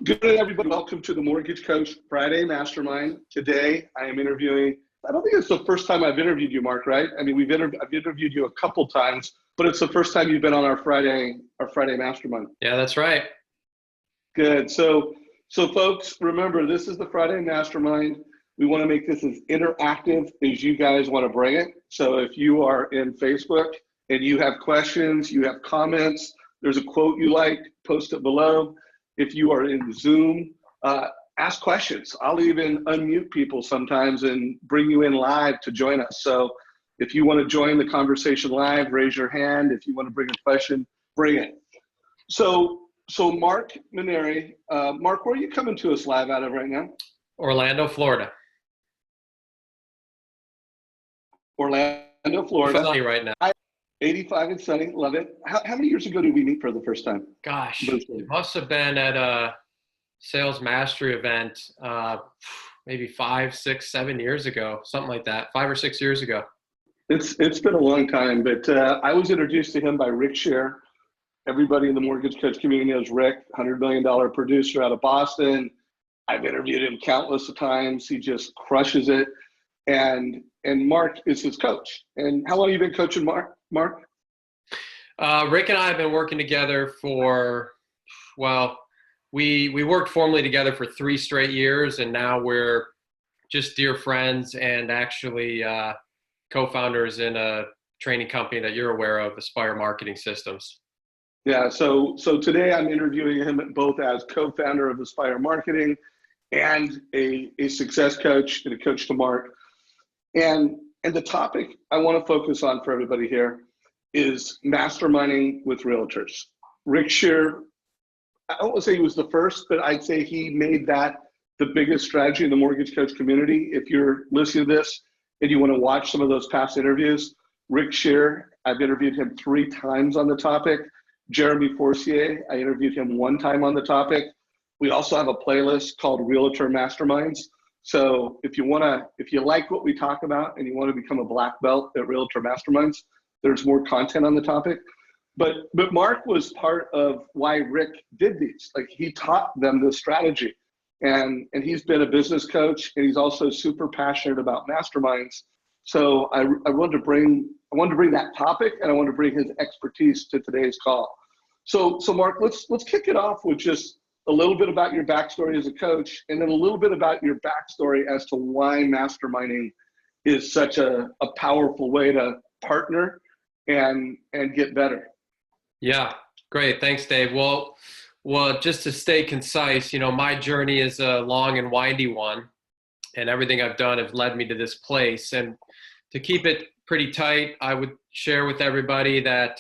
Good day, everybody. Welcome to the Mortgage Coach Friday Mastermind. Today, I am interviewing, I don't think it's the first time I've interviewed you, Marc, right? I mean, I've interviewed you a couple times, but it's the first time you've been on our Friday Mastermind. Yeah, that's right. Good. So folks, remember, this is the Friday Mastermind. We want to make this as interactive as you guys want to bring it. So if you are in Facebook and you have questions, you have comments, there's a quote you like, post it below. If you are in Zoom, ask questions. I'll even unmute people sometimes and bring you in live to join us. So if you want to join the conversation live, raise your hand. If you want to bring a question, bring it. So Marc Manieri, Marc, where are you coming to us live out of right now? Orlando, Florida. Orlando, Florida. Sunny right now. 85 and sunny, love it. How many years ago did we meet for the first time? Gosh, it must have been at a sales mastery event, maybe 5, 6, 7 years ago, something like that. 5 or 6 years ago. It's been a long time, but I was introduced to him by Rick Scher. Everybody in the mortgage coach community knows Rick, $100 million producer out of Boston. I've interviewed him countless of times. He just crushes it. And Marc is his coach. And how long have you been coaching Marc? Rick and I have been working together for, well, we worked formally together for 3 straight years, and now we're just dear friends and actually co-founders in a training company that you're aware of, Aspire Marketing Systems. Yeah, so today I'm interviewing him both as co-founder of Aspire Marketing and a success coach and a coach to Marc. And the topic I want to focus on for everybody here is masterminding with realtors. Rick Scher, I don't want to say he was the first, but I'd say he made that the biggest strategy in the mortgage coach community. If you're listening to this and you want to watch some of those past interviews, Rick Scher, I've interviewed him 3 times on the topic. Jeremy Forcier, I interviewed him 1 time on the topic. We also have a playlist called Realtor Masterminds. So if you like what we talk about and you want to become a black belt at Realtor Masterminds, there's more content on the topic. But Marc was part of why Rick did these. Like, he taught them this strategy. And he's been a business coach, and he's also super passionate about masterminds. So I wanted to bring that topic, and I wanted to bring his expertise to today's call. So Marc, let's kick it off with just a little bit about your backstory as a coach, and then a little bit about your backstory as to why masterminding is such a powerful way to partner and get better. Yeah, great. Thanks, Dave. Well, just to stay concise, my journey is a long and windy one, and everything I've done has led me to this place. And to keep it pretty tight, I would share with everybody that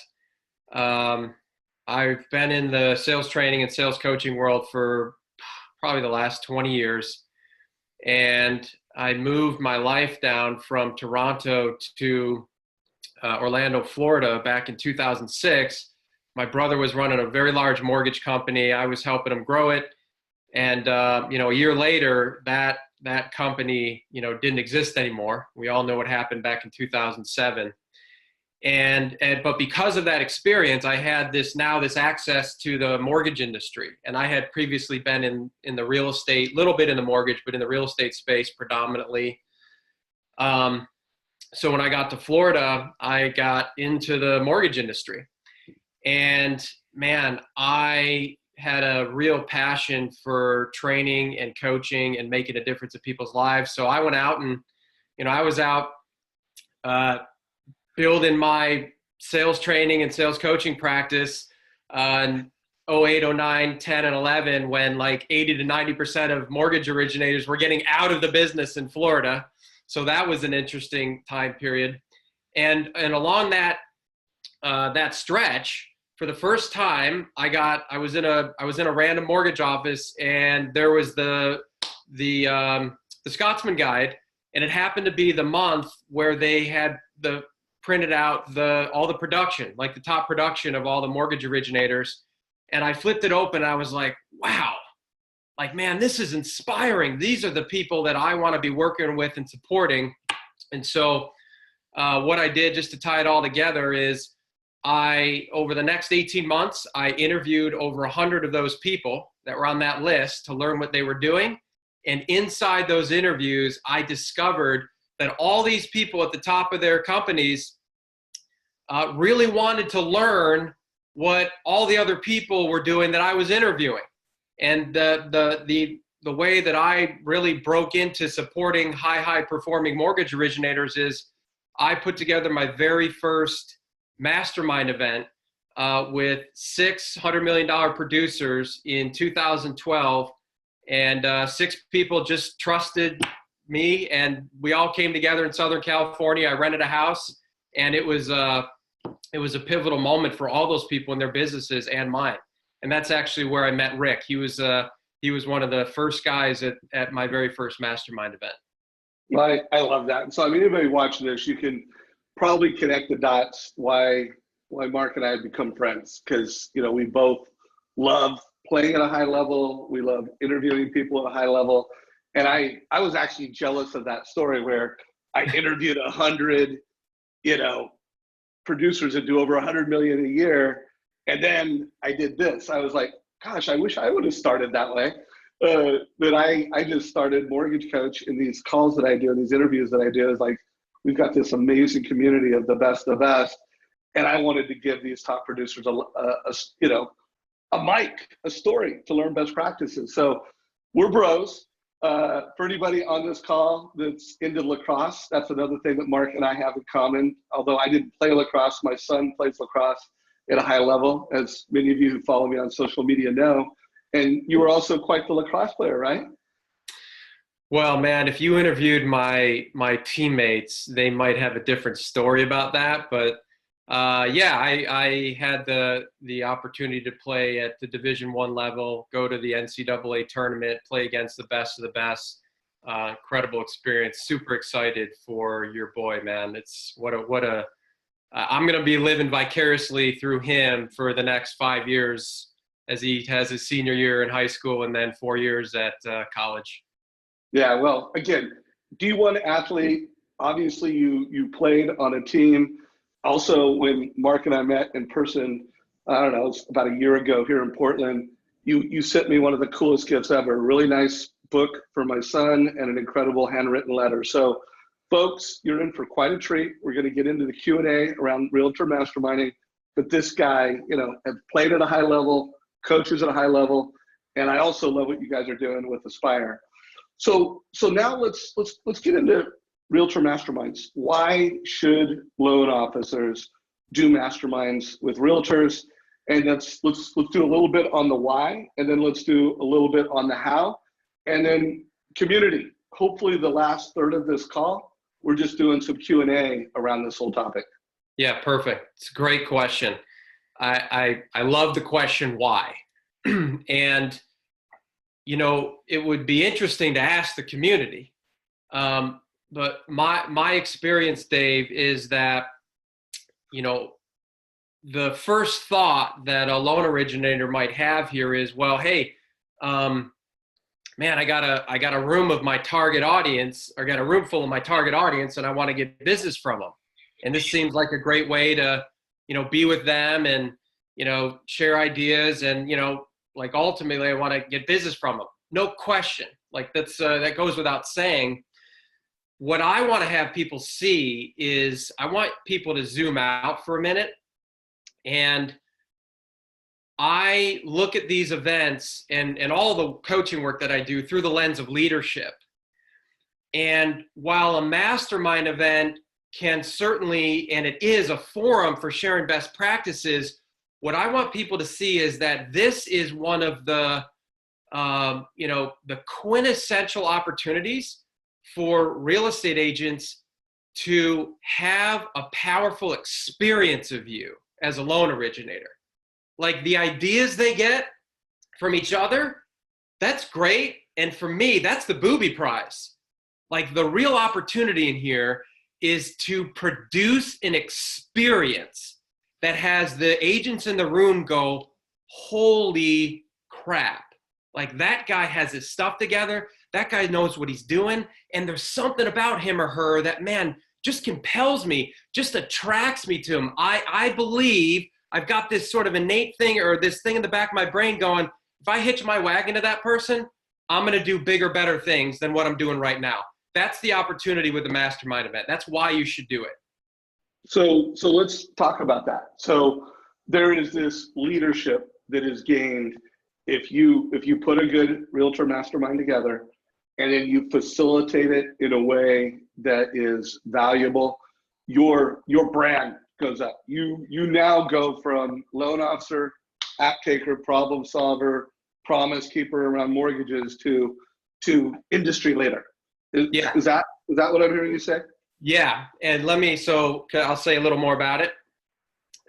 I've been in the sales training and sales coaching world for probably the last 20 years. And I moved my life down from Toronto to Orlando, Florida back in 2006. My brother was running a very large mortgage company. I was helping him grow it. And, a year later, that company, didn't exist anymore. We all know what happened back in 2007. But because of that experience, I had this access to the mortgage industry. And I had previously been in the real estate, little bit in the mortgage, but in the real estate space predominantly. So when I got to Florida, I got into the mortgage industry. And man, I had a real passion for training and coaching and making a difference in people's lives. So I went out and, I was out building my sales training and sales coaching practice in 08, 09, 10, and 11, when like 80 to 90% of mortgage originators were getting out of the business in Florida. So that was an interesting time period. And along that stretch, for the first time, I was in a random mortgage office, and there was the Scotsman Guide, and it happened to be the month where they had printed out all the production, like the top production of all the mortgage originators. And I flipped it open, and I was like, wow, like, man, this is inspiring. These are the people that I want to be working with and supporting. And so what I did, just to tie it all together, is over the next 18 months, I interviewed over 100 of those people. that were on that list to learn what they were doing. And inside those interviews, I discovered that all these people at the top of their companies really wanted to learn what all the other people were doing that I was interviewing. And the way that I really broke into supporting high performing mortgage originators is I put together my very first mastermind event with $600 million producers in 2012. And 6 people just trusted me, and we all came together in Southern California. I rented a house, and it was a pivotal moment for all those people in their businesses and mine. And that's actually where I met Rick. He was one of the first guys at my very first mastermind event. Well, I love that. So, I mean, anybody watching this, you can probably connect the dots why Marc and I have become friends, because, you know, we both love playing at a high level. We love interviewing people at a high level. And I was actually jealous of that story where I interviewed 100, you know, producers that do over 100 million a year. And then I did this. I was like, gosh, I wish I would have started that way. But I just started Mortgage Coach, in these calls that I do, and these interviews that I do, is like, we've got this amazing community of the best. And I wanted to give these top producers a mic, a story to learn best practices. So we're bros. For anybody on this call that's into lacrosse, that's another thing that Marc and I have in common. Although I didn't play lacrosse, my son plays lacrosse at a high level, as many of you who follow me on social media know. And you were also quite the lacrosse player, right? Well, man, if you interviewed my teammates, they might have a different story about that. But yeah, I had the opportunity to play at the Division I level, go to the NCAA tournament, play against the best of the best. Incredible experience. Super excited for your boy, man. It's I'm going to be living vicariously through him for the next 5 years, as he has his senior year in high school and then 4 years at college. Yeah, well, again, D1 athlete. Obviously, you played on a team. Also, when Marc and I met in person, I don't know, it was about a year ago here in Portland, you sent me one of the coolest gifts ever, a really nice book for my son and an incredible handwritten letter. So, folks, you're in for quite a treat. We're going to get into the Q&A around Realtor Masterminding. But this guy, you know, has played at a high level, coaches at a high level, and I also love what you guys are doing with Aspire. So now let's get into Realtor Masterminds. Why should loan officers do masterminds with realtors? And let's do a little bit on the why, and then let's do a little bit on the how, and then community. Hopefully the last third of this call, we're just doing some Q&A around this whole topic. Yeah, perfect. It's a great question. I love the question why. And, you know, it would be interesting to ask the community. But my experience, Dave, is that, you know, the first thought that a loan originator might have here is, well, hey, man, I got a room of my target audience, or got a room full of my target audience, and I want to get business from them. And this seems like a great way to, you know, be with them and, you know, share ideas, and, you know, like ultimately I want to get business from them. No question. Like that goes without saying. What I want to have people see is I want people to zoom out for a minute, and I look at these events and all the coaching work that I do through the lens of leadership. And while a mastermind event can certainly, and it is, a forum for sharing best practices, what I want people to see is that this is one of the, you know, the quintessential opportunities for real estate agents to have a powerful experience of you as a loan originator. Like the ideas they get from each other, that's great. And for me, that's the booby prize. Like the real opportunity in here is to produce an experience that has the agents in the room go, holy crap. Like that guy has his stuff together. That guy knows what he's doing. And there's something about him or her that, man, just compels me, just attracts me to him. I believe I've got this sort of innate thing, or this thing in the back of my brain going, if I hitch my wagon to that person, I'm going to do bigger, better things than what I'm doing right now. That's the opportunity with the mastermind event. That's why you should do it. So let's talk about that. So there is this leadership that is gained if you put a good realtor mastermind together, and then you facilitate it in a way that is valuable. Your brand goes up. You now go from loan officer, app taker, problem solver, promise keeper around mortgages to industry leader. Is that what I'm hearing you say? Yeah, and I'll say a little more about it.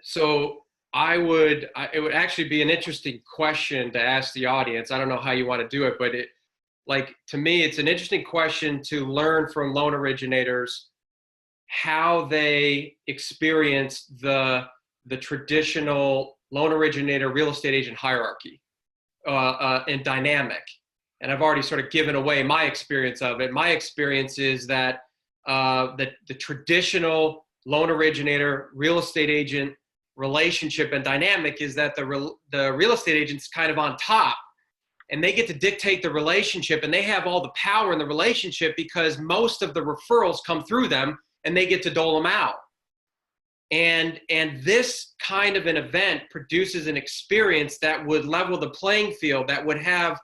So it would actually be an interesting question to ask the audience. I don't know how you want to do it, but to me, it's an interesting question to learn from loan originators how they experience the traditional loan originator real estate agent hierarchy and dynamic. And I've already sort of given away my experience of it. My experience is that the traditional loan originator real estate agent relationship and dynamic is that the real estate agent's kind of on top, and they get to dictate the relationship, and they have all the power in the relationship because most of the referrals come through them, and they get to dole them out. And this kind of an event produces an experience that would level the playing field, that would have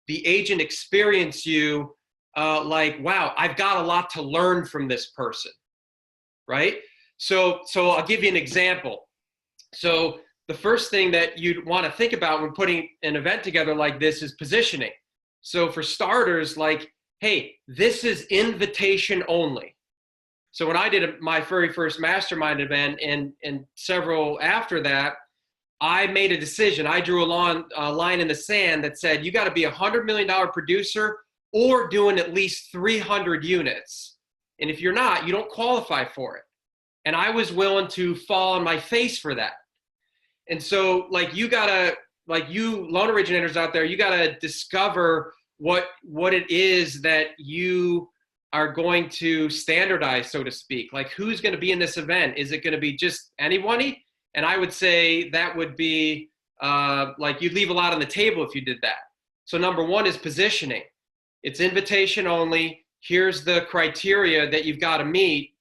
the agent experience you wow, I've got a lot to learn from this person, right? So I'll give you an example. So the first thing that you'd want to think about when putting an event together like this is positioning. So for starters, hey, this is invitation only. So when I did my very first mastermind event and several after that, I made a decision. I drew a line in the sand that said, you got to be $100 million producer or doing at least 300 units. And if you're not, you don't qualify for it. And I was willing to fall on my face for that. And so you loan originators out there, you gotta discover what it is that you are going to standardize, so to speak. Who's gonna be in this event? Is it gonna be just anybody? And I would say that would be you'd leave a lot on the table if you did that. So number one is positioning. It's invitation only. Here's the criteria that you've got to meet.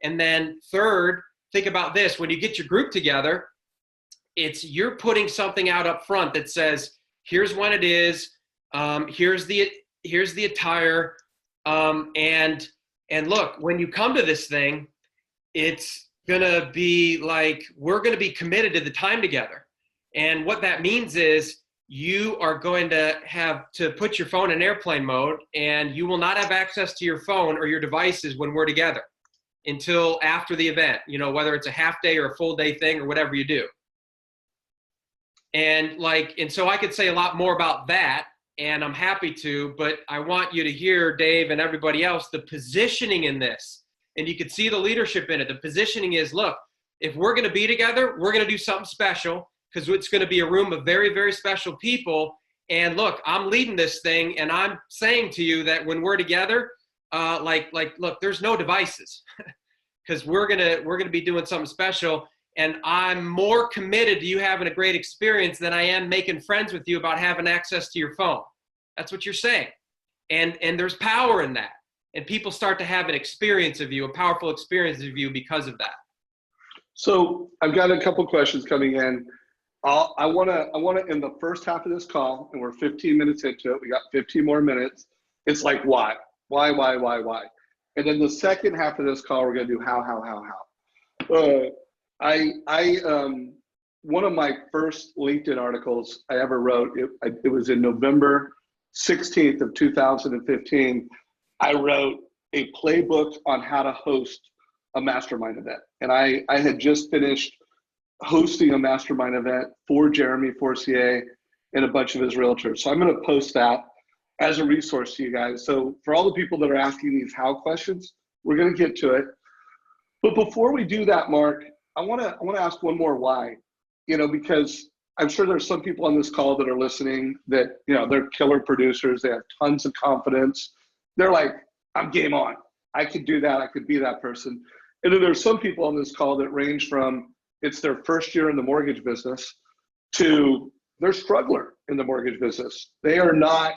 And then third, think about this. When you get your group together, you're putting something out up front that says, here's when it is, here's the attire, and look, when you come to this thing, it's gonna be we're gonna be committed to the time together. And what that means is you are going to have to put your phone in airplane mode, and you will not have access to your phone or your devices when we're together until after the event, whether it's a half day or a full day thing or whatever you do. And so I could say a lot more about that, and I'm happy to, but I want you to hear, Dave and everybody else, the positioning in this. And you could see the leadership in it. The positioning is, look, if we're going to be together, we're going to do something special, because it's going to be a room of very, very special people. And look, I'm leading this thing, and I'm saying to you that when we're together, look, there's no devices, because we're gonna be doing something special. And I'm more committed to you having a great experience than I am making friends with you about having access to your phone. That's what you're saying. And there's power in that. And people start to have an experience of you, a powerful experience of you because of that. So I've got a couple questions coming in. I want to, in the first half of this call, and we're 15 minutes into it, we got 15 more minutes. It's why? And then the second half of this call, we're going to do how. One of my first LinkedIn articles I ever wrote, it was in November 16th of 2015. I wrote a playbook on how to host a mastermind event. And I had just finished hosting a mastermind event for Jeremy Forcier and a bunch of his realtors. So I'm going to post that as a resource to you guys. So for all the people that are asking these how questions, we're going to get to it. But before we do that, Marc, I want to ask one more why, because I'm sure there's some people on this call that are listening that, they're killer producers. They have tons of confidence. They're like, I'm game on. I could do that. I could be that person. And then there's some people on this call that range from, it's their first year in the mortgage business to they're struggler in the mortgage business. They are not,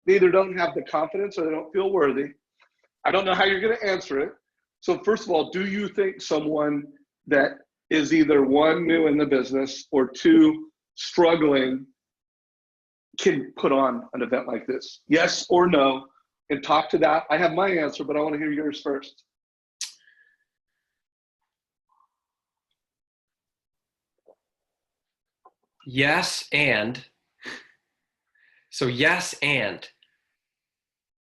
they either don't have the confidence or they don't feel worthy. I don't know how you're going to answer it. So first of all, do you think someone that is either one, new in the business, or two, struggling can put on an event like this? Yes or no? And talk to that. I have my answer, but I want to hear yours first. Yes, and. So yes, and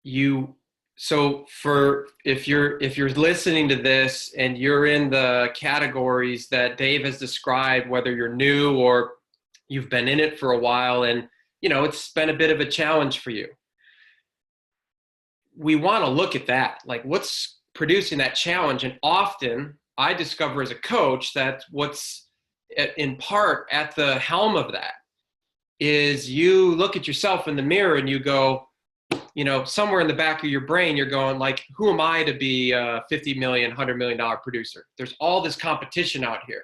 you. So for if you're listening to this and you're in the categories that Dave has described, whether you're new or you've been in it for a while and it's been a bit of a challenge for you, we want to look at that, like what's producing that challenge. And often I discover as a coach that what's in part at the helm of that is you look at yourself in the mirror and you go, somewhere in the back of your brain, you're going like, who am I to be a $50 million, $100 million producer? There's all this competition out here.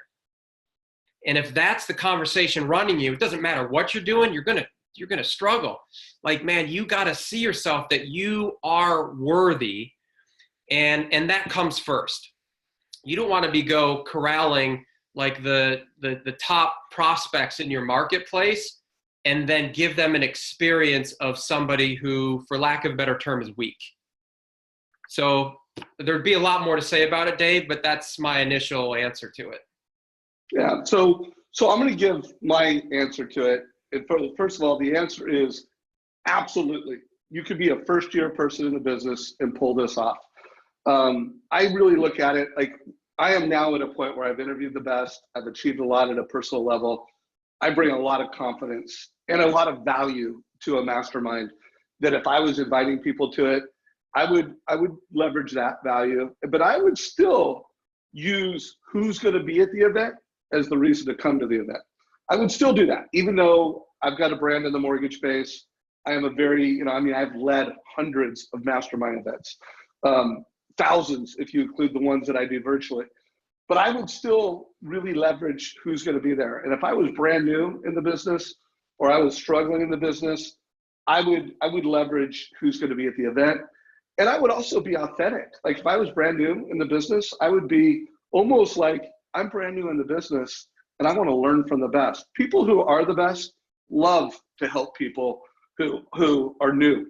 And if that's the conversation running you, it doesn't matter what you're doing, you're going to struggle. Like, man, you got to see yourself that you are worthy. And that comes first. You don't want to be corralling like the top prospects in your marketplace and then give them an experience of somebody who, for lack of a better term, is weak. So there'd be a lot more to say about it, Dave, but that's my initial answer to it. Yeah, so I'm going to give my answer to it. And first of all, the answer is absolutely. You could be a first-year person in the business and pull this off. I really look at it like I am now at a point where I've interviewed the best. I've achieved a lot at a personal level. I bring a lot of confidence and a lot of value to a mastermind that if I was inviting people to it, I would leverage that value, but I would still use who's going to be at the event as the reason to come to the event. I would still do that, even though I've got a brand in the mortgage space. I am a very, I've led hundreds of mastermind events, thousands if you include the ones that I do virtually. But I would still really leverage who's going to be there. And if I was brand new in the business or I was struggling in the business, I would leverage who's going to be at the event. And I would also be authentic. Like if I was brand new in the business, I would be almost like I'm brand new in the business and I want to learn from the best. People who are the best love to help people who are new,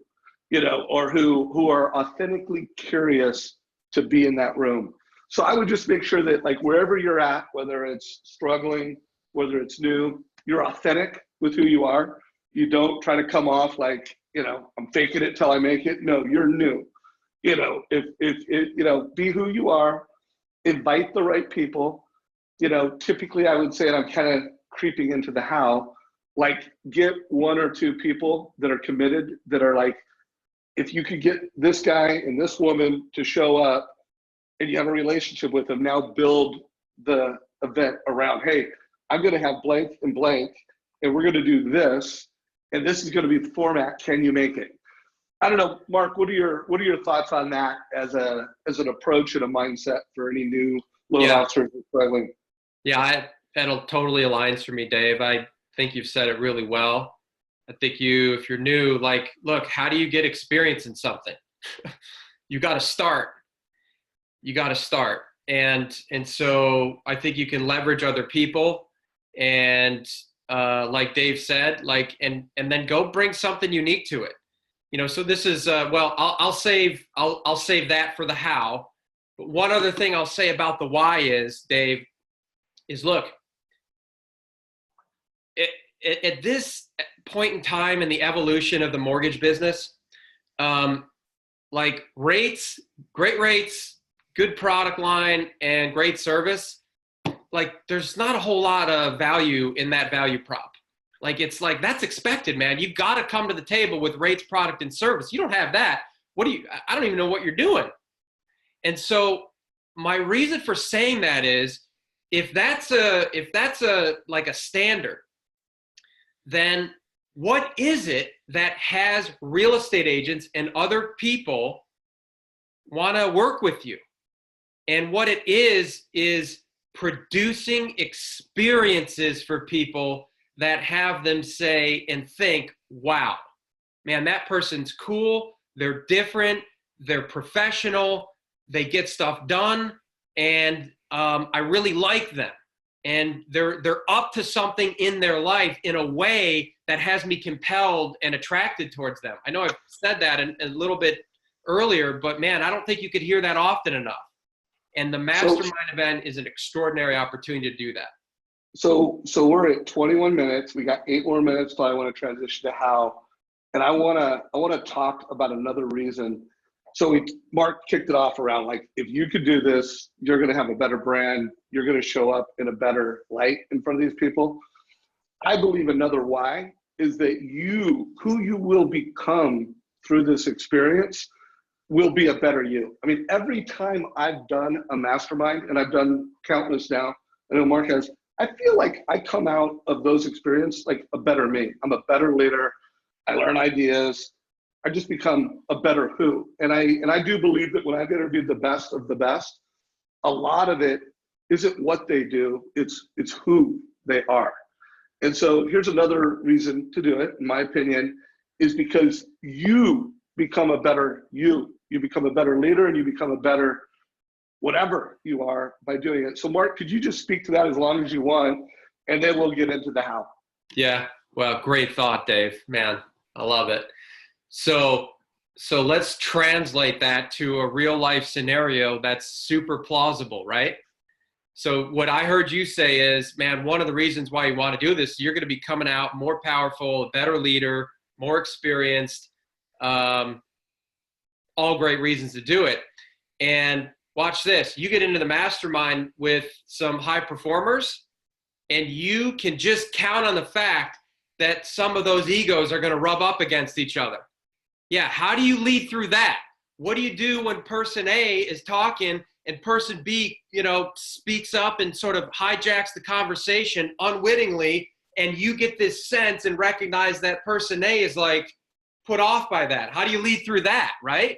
or who are authentically curious to be in that room. So I would just make sure that like wherever you're at, whether it's struggling, whether it's new, you're authentic with who you are. You don't try to come off like, I'm faking it till I make it. No, you're new. If be who you are, invite the right people. Typically I would say, and I'm kind of creeping into the how, like get one or two people that are committed, that are like, if you could get this guy and this woman to show up and you have a relationship with them, now build the event around, hey, I'm going to have blank and blank, and we're going to do this, and this is going to be the format. Can you make it? I don't know, Mark, what are your thoughts on that as an approach and a mindset for any new loan officers struggling? Yeah, that totally aligns for me, Dave. I think you've said it really well. I think if you're new, like, look, how do you get experience in something? You got to start. And so I think you can leverage other people and like Dave said, like, and then go bring something unique to it. So this is, I'll save that for the how. But one other thing I'll say about the why is, Dave, is look, at this point in time in the evolution of the mortgage business, like rates, great rates, good product line, and great service, like there's not a whole lot of value in that value prop. Like it's like, that's expected, man. You've got to come to the table with rates, product, and service. You don't have that. I don't even know what you're doing. And so my reason for saying that is, if that's like a standard, then what is it that has real estate agents and other people want to work with you? And what it is producing experiences for people that have them say and think, wow, man, that person's cool. They're different. They're professional. They get stuff done. And I really like them. And they're up to something in their life in a way that has me compelled and attracted towards them. I know I've said that a little bit earlier, but man, I don't think you could hear that often enough. And the mastermind event is an extraordinary opportunity to do that. So we're at 21 minutes. We got 8 more minutes till I want to transition to how. And I wanna talk about another reason. So Marc kicked it off around like, if you could do this, you're gonna have a better brand. You're gonna show up in a better light in front of these people. I believe another why is that who you will become through this experience will be a better you. I mean, every time I've done a mastermind, and I've done countless now, I know Marc has, I feel like I come out of those experiences like a better me. I'm a better leader. I learn ideas. I just become a better who. And I do believe that when I've interviewed the best of the best, a lot of it isn't what they do, it's who they are. And so here's another reason to do it, in my opinion, is because you become a better you. You become a better leader, and you become a better whatever you are by doing it. So Marc, could you just speak to that as long as you want, and then we'll get into the how. Yeah, well, great thought, Dave. Man, I love it. So let's translate that to a real life scenario that's super plausible, right? So what I heard you say is, man, one of the reasons why you want to do this, you're going to be coming out more powerful, a better leader, more experienced, all great reasons to do it. And watch this. You get into the mastermind with some high performers, and you can just count on the fact that some of those egos are going to rub up against each other. Yeah, how do you lead through that? What do you do when person A is talking and person B, speaks up and sort of hijacks the conversation unwittingly, and you get this sense and recognize that person A is like put off by that? How do you lead through that, right?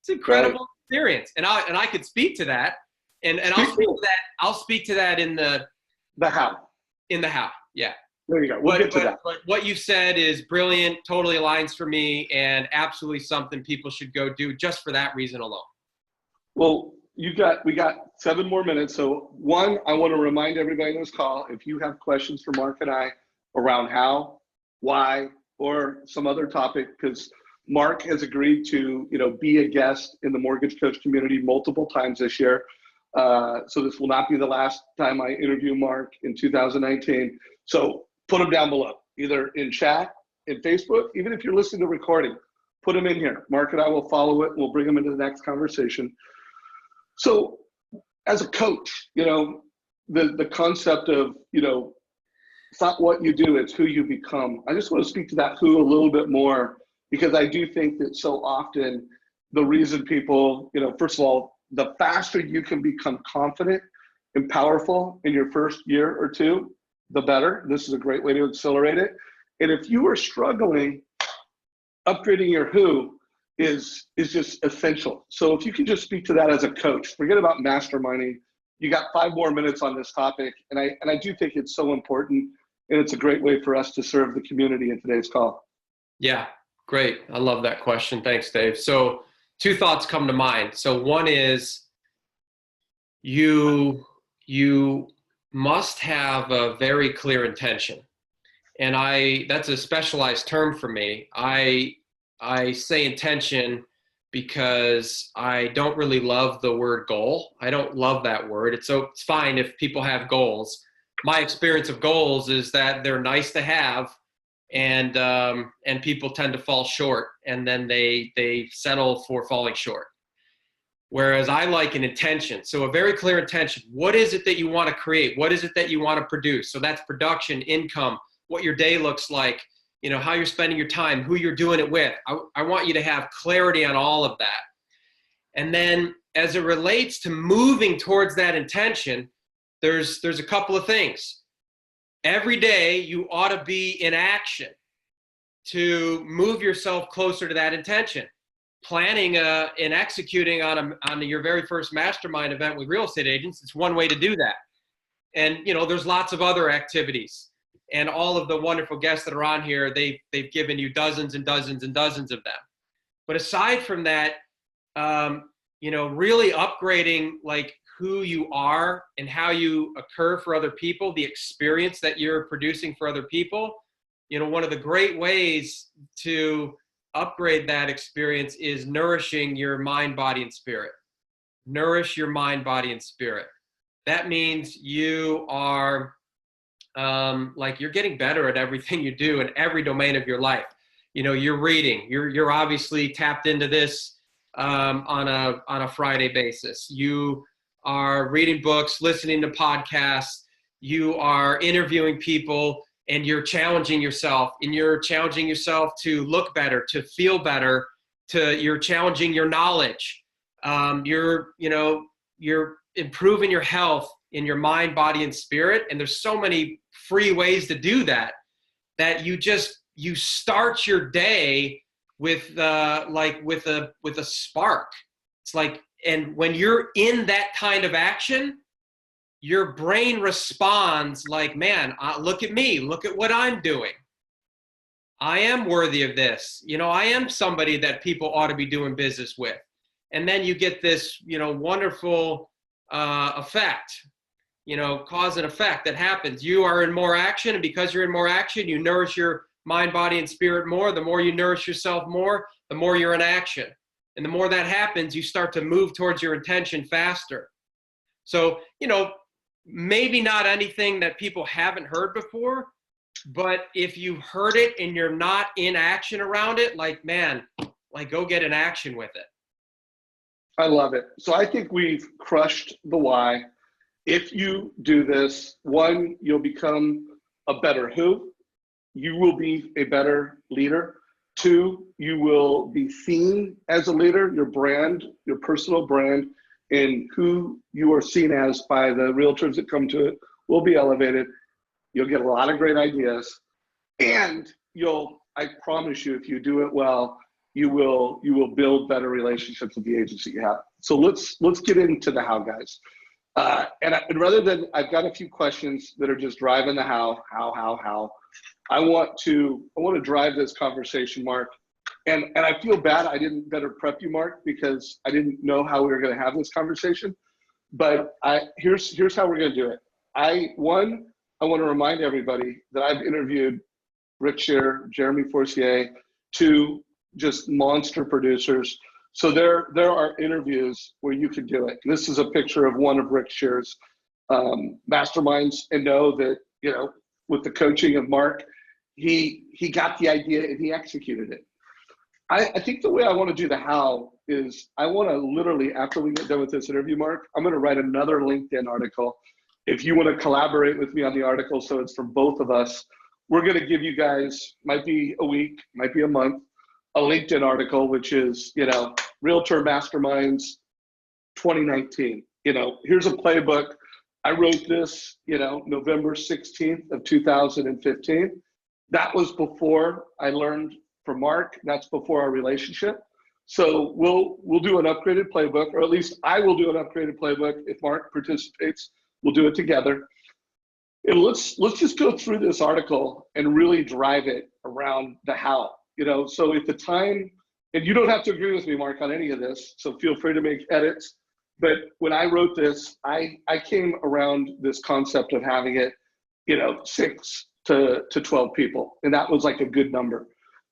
It's an incredible experience. And I could speak to that, and I'll speak to that in the how. In the how, yeah. There you go. We'll get to that. But what you said is brilliant, totally aligns for me, and absolutely something people should go do just for that reason alone. Well, we got 7 more minutes. So one, I want to remind everybody in this call, if you have questions for Marc and I around how, why, or some other topic, because Marc has agreed to, be a guest in the mortgage coach community multiple times this year. So this will not be the last time I interview Marc in 2019. So put them down below, either in chat, in Facebook, even if you're listening to recording, put them in here. Marc and I will follow it, and we'll bring them into the next conversation. So as a coach, the concept of, it's not what you do, it's who you become. I just want to speak to that who a little bit more, because I do think that so often the reason people, first of all, the faster you can become confident and powerful in your first year or two, the better. This is a great way to accelerate it. And if you are struggling, upgrading your who is just essential. So if you can just speak to that as a coach, forget about masterminding. You got 5 more minutes on this topic, and I do think it's so important, and it's a great way for us to serve the community in today's call. Yeah, great. I love that question. Thanks, Dave. So 2 thoughts come to mind. So one is you must have a very clear intention. And that's a specialized term for me. I say intention because I don't really love the word goal. I don't love that word. It's fine if people have goals. My experience of goals is that they're nice to have, and people tend to fall short, and then they settle for falling short. Whereas I like an intention. So a very clear intention. What is it that you want to create? What is it that you want to produce? So that's production, income, what your day looks like, how you're spending your time, who you're doing it with. I want you to have clarity on all of that. And then as it relates to moving towards that intention, there's a couple of things. Every day you ought to be in action to move yourself closer to that intention. Planning and executing on your very first mastermind event with real estate agents, it's one way to do that. And there's lots of other activities. and all of the wonderful guests that are on here, they've given you dozens and dozens and dozens of them. But aside from that, really upgrading like who you are and how you occur for other people, the experience that you're producing for other people. One of the great ways to upgrade that experience is nourishing your mind, body, and spirit. Nourish your mind, body, and spirit. That means you are you're getting better at everything you do in every domain of your life. You're reading. You're obviously tapped into this on a Friday basis. You are reading books, listening to podcasts. You are interviewing people, and you're challenging yourself. And you're challenging yourself to look better, to feel better. You're challenging your knowledge. You're improving your health in your mind, body, and spirit. And there's so many free ways to do that you start your day with a spark. It's like, and when you're in that kind of action, your brain responds like, man, look at me, look at what I'm doing. I am worthy of this. I am somebody that people ought to be doing business with. And then you get this, wonderful effect, cause and effect that happens. You are in more action, and because you're in more action, you nourish your mind, body, and spirit more. The more you nourish yourself more, the more you're in action. And the more that happens, you start to move towards your intention faster. So, maybe not anything that people haven't heard before, but if you heard it and you're not in action around it, go get in action with it. I love it. So I think we've crushed the why. If you do this, one, you'll become a better who. You will be a better leader. Two, you will be seen as a leader, your brand, your personal brand, and who you are seen as by the realtors that come to it will be elevated. You'll get a lot of great ideas, and I promise you, if you do it well, you will build better relationships with the agents that you have. So let's get into the how, guys. And rather than, I've got a few questions that are just driving the how. I want to drive this conversation, Marc. And I feel bad I didn't better prep you, Marc, because I didn't know how we were going to have this conversation. But here's how we're going to do it. I want to remind everybody that I've interviewed Rick Shearer, Jeremy Forcier, two just monster producers. So there are interviews where you can do it. This is a picture of one of Rick Shearer's masterminds, and know that, with the coaching of Marc, he got the idea and he executed it. I think the way I want to do the how is I want to literally, after we get done with this interview, Marc, I'm going to write another LinkedIn article. If you want to collaborate with me on the article, so it's from both of us, we're going to give you guys, might be a week, might be a month, a LinkedIn article, which is, Realtor Masterminds 2019. Here's a playbook. I wrote this, November 16th of 2015. That was before I learned from Marc. That's before our relationship. So we'll do an upgraded playbook, or at least I will do an upgraded playbook. If Marc participates, we'll do it together. And let's just go through this article and really drive it around the how. So at the time, and you don't have to agree with me, Marc, on any of this, so feel free to make edits. But when I wrote this, I came around this concept of having it, 6 to 12 people. And that was like a good number.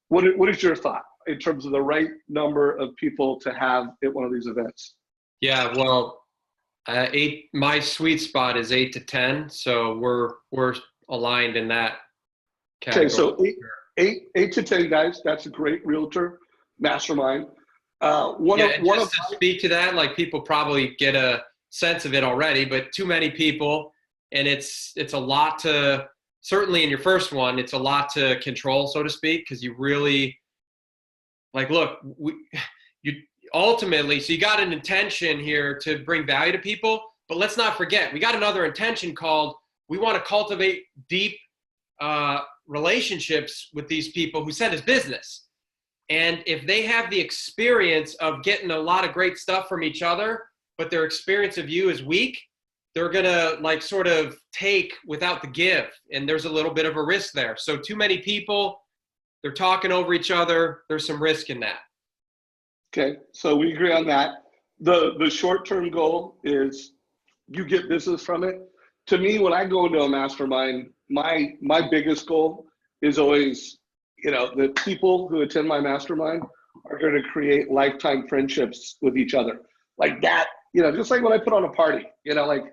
What is your thought in terms of the right number of people to have at one of these events? Yeah, well, my sweet spot is 8 to 10. So we're aligned in that category. Okay, so eight to 10 guys, that's a great realtor mastermind. To speak to that, like, people probably get a sense of it already, but too many people, and it's a lot to, certainly in your first one, it's a lot to control, so to speak, because you really, look, you ultimately, so you got an intention here to bring value to people, but let's not forget, we got another intention called, we want to cultivate deep relationships with these people who send us business. And if they have the experience of getting a lot of great stuff from each other, but their experience of you is weak, they're going to like sort of take without the give. And there's a little bit of a risk there. So too many people, they're talking over each other. There's some risk in that. Okay, so we agree on that. The short-term goal is you get business from it. To me, when I go into a mastermind, my biggest goal is always, the people who attend my mastermind are going to create lifetime friendships with each other. Like that, just like when I put on a party, like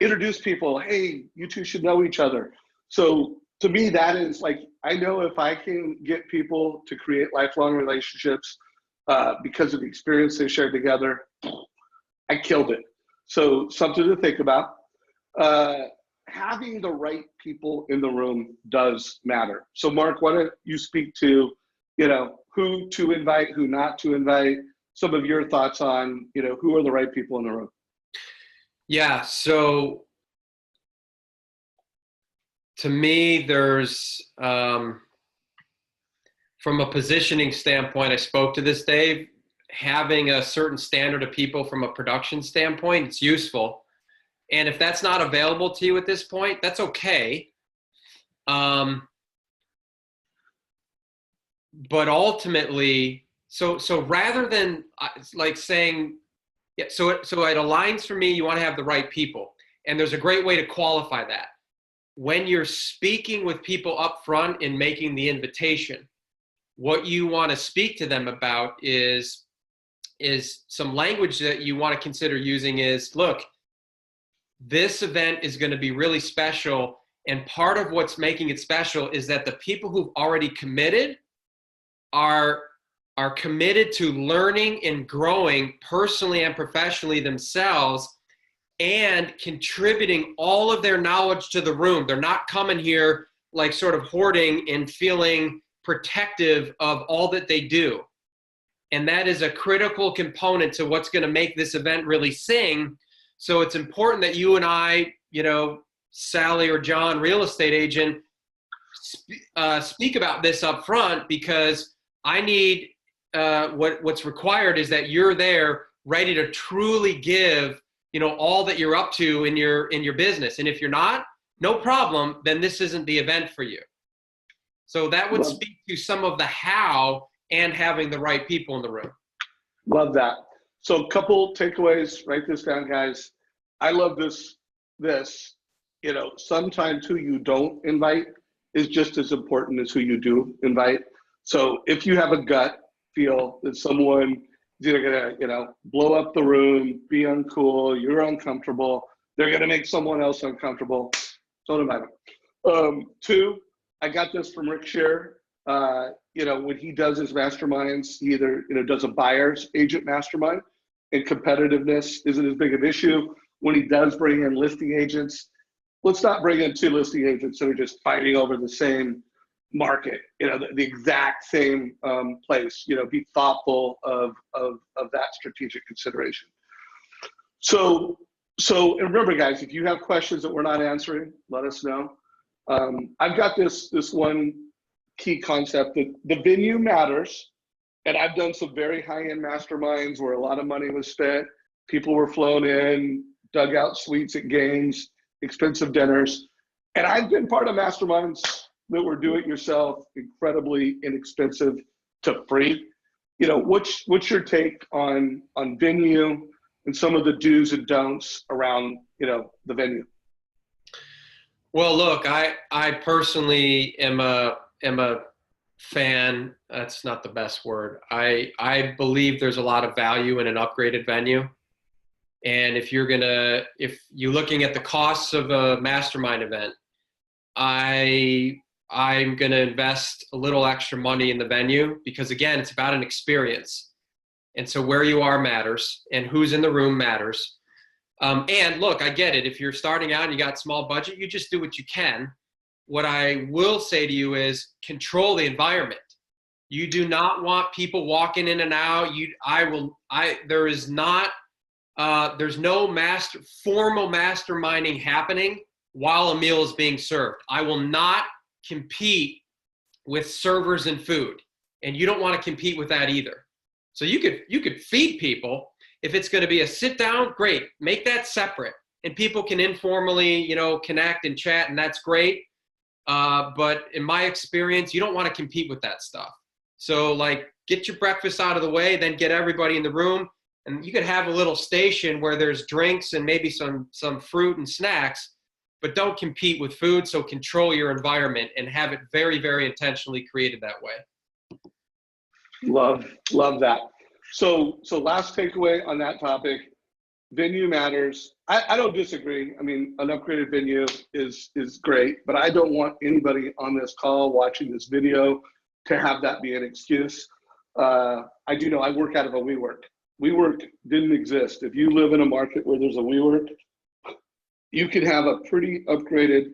introduce people, hey, you two should know each other. So to me, that is like, I know if I can get people to create lifelong relationships because of the experience they shared together, I killed it. So something to think about. Having the right people in the room does matter. So Marc, why don't you speak to, who to invite, who not to invite, some of your thoughts on, who are the right people in the room? Yeah. So to me, there's, from a positioning standpoint, I spoke to this, Dave, having a certain standard of people from a production standpoint, it's useful. And if that's not available to you at this point, that's okay. But ultimately, so rather than like saying, yeah, so it aligns for me, you want to have the right people. And there's a great way to qualify that. When you're speaking with people up front and making the invitation, what you want to speak to them about is some language that you want to consider using is, look, this event is going to be really special. And part of what's making it special is that the people who've already committed are committed to learning and growing personally and professionally themselves and contributing all of their knowledge to the room. They're not coming here like sort of hoarding and feeling protective of all that they do. And that is a critical component to what's going to make this event really sing. So it's important that you and I, Sally or John, real estate agent, speak about this up front, because I need, what's required is that you're there ready to truly give, all that you're up to in your business. And if you're not, no problem, then this isn't the event for you. So that would speak to some of the how and having the right people in the room. Love that. So a couple takeaways, write this down, guys. I love this, sometimes who you don't invite is just as important as who you do invite. So if you have a gut feel that someone is either gonna, blow up the room, be uncool, you're uncomfortable, they're gonna make someone else uncomfortable, don't invite them. Two, I got this from Rick Shear. When he does his masterminds, he either does a buyer's agent mastermind, and competitiveness isn't as big of an issue. When he does bring in listing agents, let's not bring in two listing agents that are just fighting over the same market, the exact same place. Be thoughtful of that strategic consideration. So and remember, guys, if you have questions that we're not answering, let us know. I've got this one key concept that the venue matters. And I've done some very high-end masterminds where a lot of money was spent. People were flown in, dugout suites at games, expensive dinners. And I've been part of masterminds that were do-it-yourself, incredibly inexpensive to free. What's your take on venue and some of the do's and don'ts around, the venue? Well, look, I personally am a fan. That's not the best word. I believe there's a lot of value in an upgraded venue. And if you're looking at the costs of a mastermind event, I'm going to invest a little extra money in the venue, because again, it's about an experience. And so where you are matters, and who's in the room matters. And look, I get it. If you're starting out and you got small budget, you just do what you can. What I will say to you is control the environment. You do not want people walking in and out. There's no formal masterminding happening while a meal is being served. I will not compete with servers and food, and you don't want to compete with that either. So you could feed people. If it's going to be a sit down, great, make that separate and people can informally, connect and chat, and that's great. But in my experience, you don't want to compete with that stuff. So like, get your breakfast out of the way, then get everybody in the room, and you could have a little station where there's drinks and maybe some fruit and snacks, but don't compete with food. So control your environment and have it very, very intentionally created that way. Love that. So last takeaway on that topic, venue matters. I don't disagree. I mean, an upgraded venue is great, but I don't want anybody on this call watching this video to have that be an excuse. I do know I work out of a WeWork. WeWork didn't exist. If you live in a market where there's a WeWork, you can have a pretty upgraded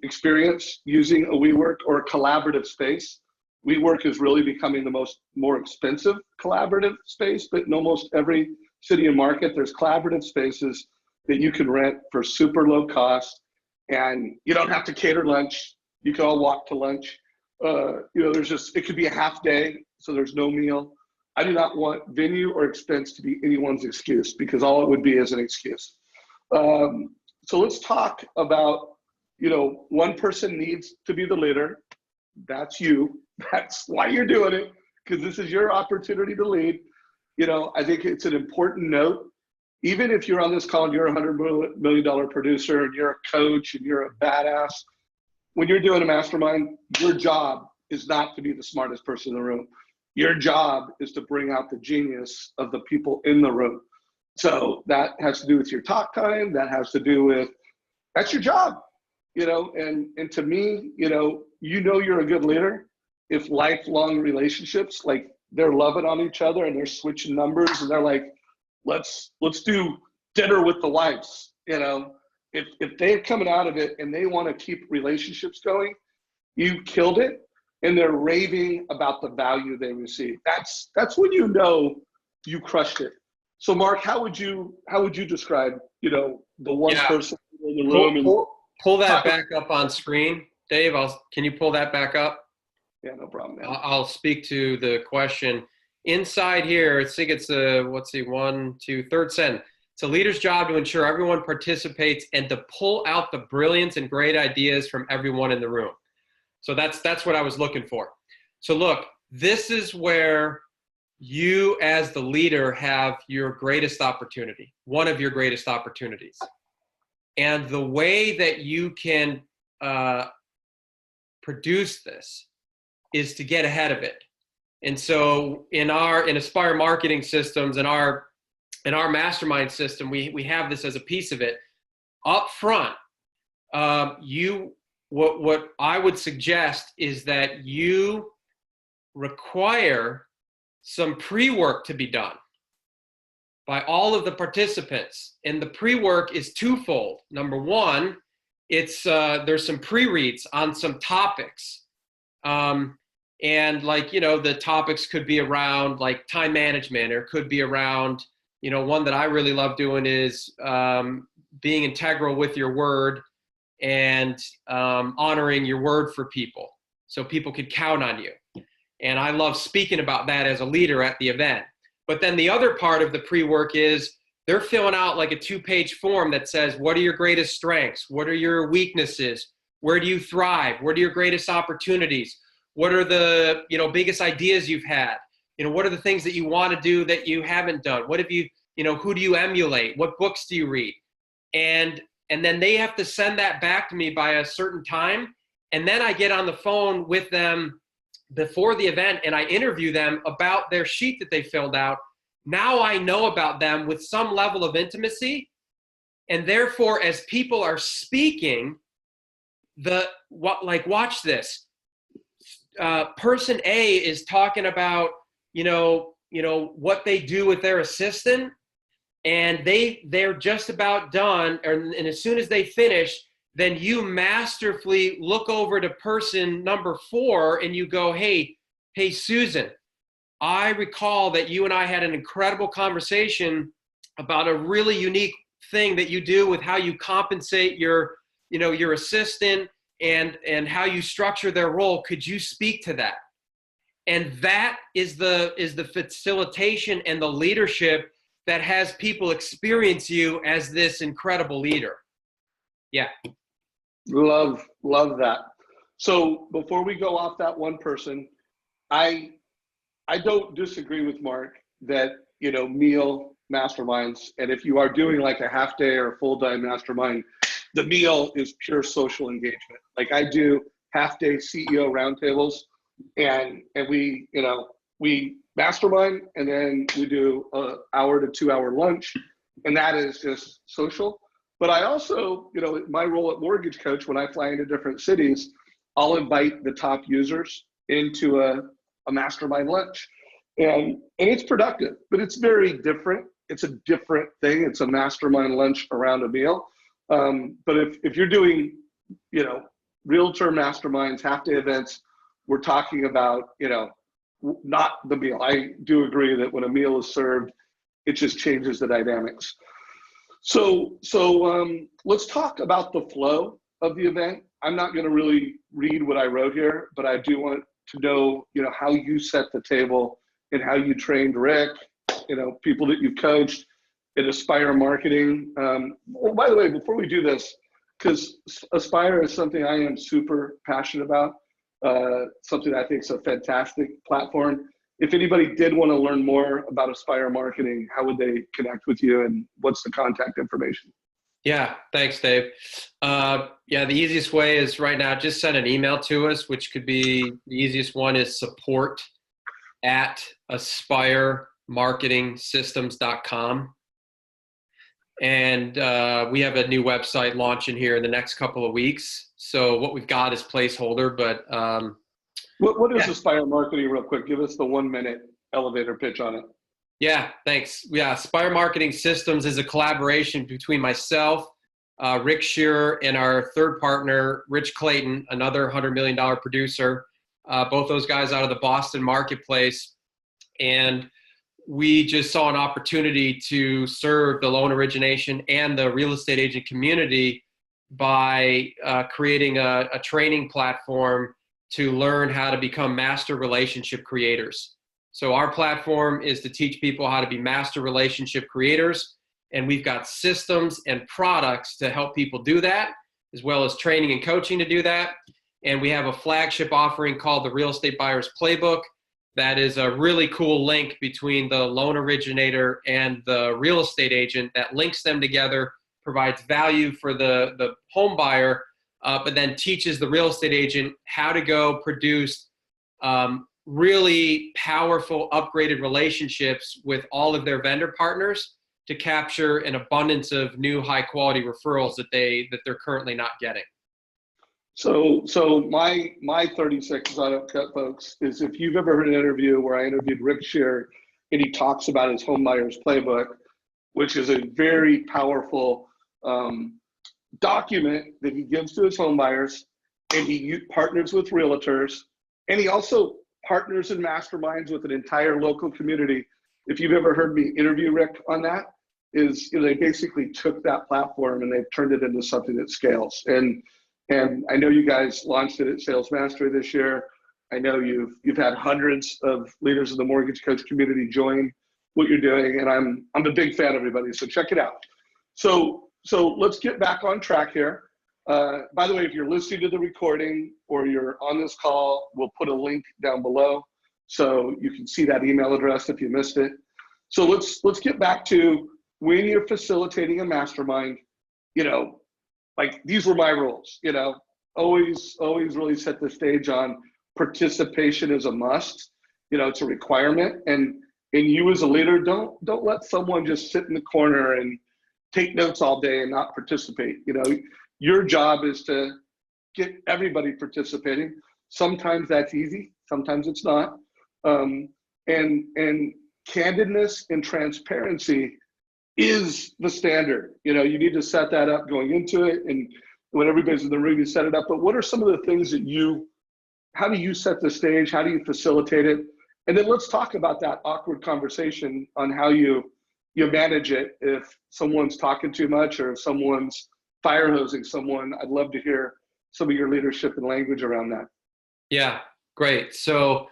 experience using a WeWork or a collaborative space. WeWork is really becoming the more expensive collaborative space, but in almost every city and market, there's collaborative spaces that you can rent for super low cost, and you don't have to cater lunch. You can all walk to lunch. It could be a half day, so there's no meal. I do not want venue or expense to be anyone's excuse, because all it would be is an excuse. So let's talk about, one person needs to be the leader. That's you. That's why you're doing it, because this is your opportunity to lead. I think it's an important note. Even if you're on this call and you're a $100 million producer and you're a coach and you're a badass, when you're doing a mastermind, your job is not to be the smartest person in the room. Your job is to bring out the genius of the people in the room. So that has to do with your talk time. That has to do with, that's your job, and to me, you're a good leader if lifelong relationships, like, they're loving on each other and they're switching numbers and they're like, let's do dinner with the wives. If they're coming out of it and they want to keep relationships going, you killed it, and they're raving about the value they receive. That's when you crushed it. So Marc, how would you describe, the one person in the room? Pull that back up on screen, Dave. Can you pull that back up? Yeah, no problem, man. I'll speak to the question. Inside here, I think it's third sentence. It's a leader's job to ensure everyone participates and to pull out the brilliance and great ideas from everyone in the room. So that's what I was looking for. So look, this is where you as the leader have your greatest opportunity, one of your greatest opportunities. And the way that you can produce this is to get ahead of it. And so in Aspire marketing systems, in our mastermind system, we have this as a piece of it. Up front, what I would suggest is that you require some pre-work to be done by all of the participants. And the pre-work is twofold. Number one, there's some pre-reads on some topics. And the topics could be around like time management, or could be around, one that I really love doing is being integral with your word and honoring your word for people so people could count on you. And I love speaking about that as a leader at the event. But then the other part of the pre-work is they're filling out like a 2-page form that says, what are your greatest strengths? What are your weaknesses? Where do you thrive? What are your greatest opportunities? What are the, biggest ideas you've had? What are the things that you want to do that you haven't done? What have you, who do you emulate? What books do you read? And then they have to send that back to me by a certain time. And then I get on the phone with them before the event and I interview them about their sheet that they filled out. Now I know about them with some level of intimacy. And therefore, as people are speaking, watch this. Person A is talking about, what they do with their assistant, and they're just about done. And as soon as they finish, then you masterfully look over to person number 4 and you go, hey, Susan, I recall that you and I had an incredible conversation about a really unique thing that you do with how you compensate your assistant and how you structure their role. Could you speak to that? And that is the facilitation and the leadership that has people experience you as this incredible leader. Yeah. Love that. So before we go off that one person, I don't disagree with Mark that, meal masterminds, and if you are doing like a half day or a full day mastermind, the meal is pure social engagement. Like I do half day CEO roundtables, and we mastermind, and then we do an hour to 2 hour lunch, and that is just social. But I also, my role at Mortgage Coach, when I fly into different cities, I'll invite the top users into a mastermind lunch. And it's productive, but it's very different. It's a different thing. It's a mastermind lunch around a meal. But if you're doing, realtor masterminds, half-day events, we're talking about, not the meal. I do agree that when a meal is served, it just changes the dynamics. So let's talk about the flow of the event. I'm not going to really read what I wrote here, but I do want to know, how you set the table and how you trained Rick, people that you've coached at Aspire Marketing. Well, by the way, before we do this, because Aspire is something I am super passionate about, something I think is a fantastic platform. If anybody did want to learn more about Aspire Marketing, how would they connect with you, and what's the contact information? Yeah, thanks, Dave. The easiest way is right now, just send an email to us, which could be the easiest one is support@aspiremarketingsystems.com. And we have a new website launching here in the next couple of weeks. So what we've got is placeholder, but what is Aspire Marketing, real quick? Give us the 1 minute elevator pitch on it. Yeah, thanks. Yeah, Aspire Marketing Systems is a collaboration between myself, Rick Shearer, and our third partner, Rich Clayton, another $100 million producer. Both those guys out of the Boston marketplace. And we just saw an opportunity to serve the loan origination and the real estate agent community by creating a training platform to learn how to become master relationship creators. So our platform is to teach people how to be master relationship creators, and we've got systems and products to help people do that, as well as training and coaching to do that. And we have a flagship offering called the Real Estate Buyer's Playbook. That is a really cool link between the loan originator and the real estate agent that links them together, provides value for the home buyer, but then teaches the real estate agent how to go produce really powerful upgraded relationships with all of their vendor partners to capture an abundance of new high quality referrals that they're currently not getting. So my 30 seconds on it, folks, is if you've ever heard an interview where I interviewed Rick Shearer and he talks about his home buyer's playbook, which is a very powerful document that he gives to his home buyers, and he partners with realtors, and he also partners and masterminds with an entire local community. If you've ever heard me interview Rick on that, they basically took that platform and they've turned it into something that scales. And I know you guys launched it at Sales Mastery this year. I know you've had hundreds of leaders of the Mortgage Coach community join what you're doing, and I'm a big fan of everybody. So check it out. So let's get back on track here. By the way, if you're listening to the recording or you're on this call, we'll put a link down below so you can see that email address if you missed it. So let's get back to when you're facilitating a mastermind. Like these were my rules. Always really set the stage on participation is a must. It's a requirement, and you as a leader, don't let someone just sit in the corner and take notes all day and not participate. Your job is to get everybody participating. Sometimes that's easy, sometimes it's not. And candidness and transparency is the standard. You need to set that up going into it, and when everybody's in the room, you set it up. But what are some of the things how do you set the stage? How do you facilitate it? And then let's talk about that awkward conversation on how you manage it if someone's talking too much or if someone's fire hosing someone. I'd love to hear some of your leadership and language around that. Yeah, great. So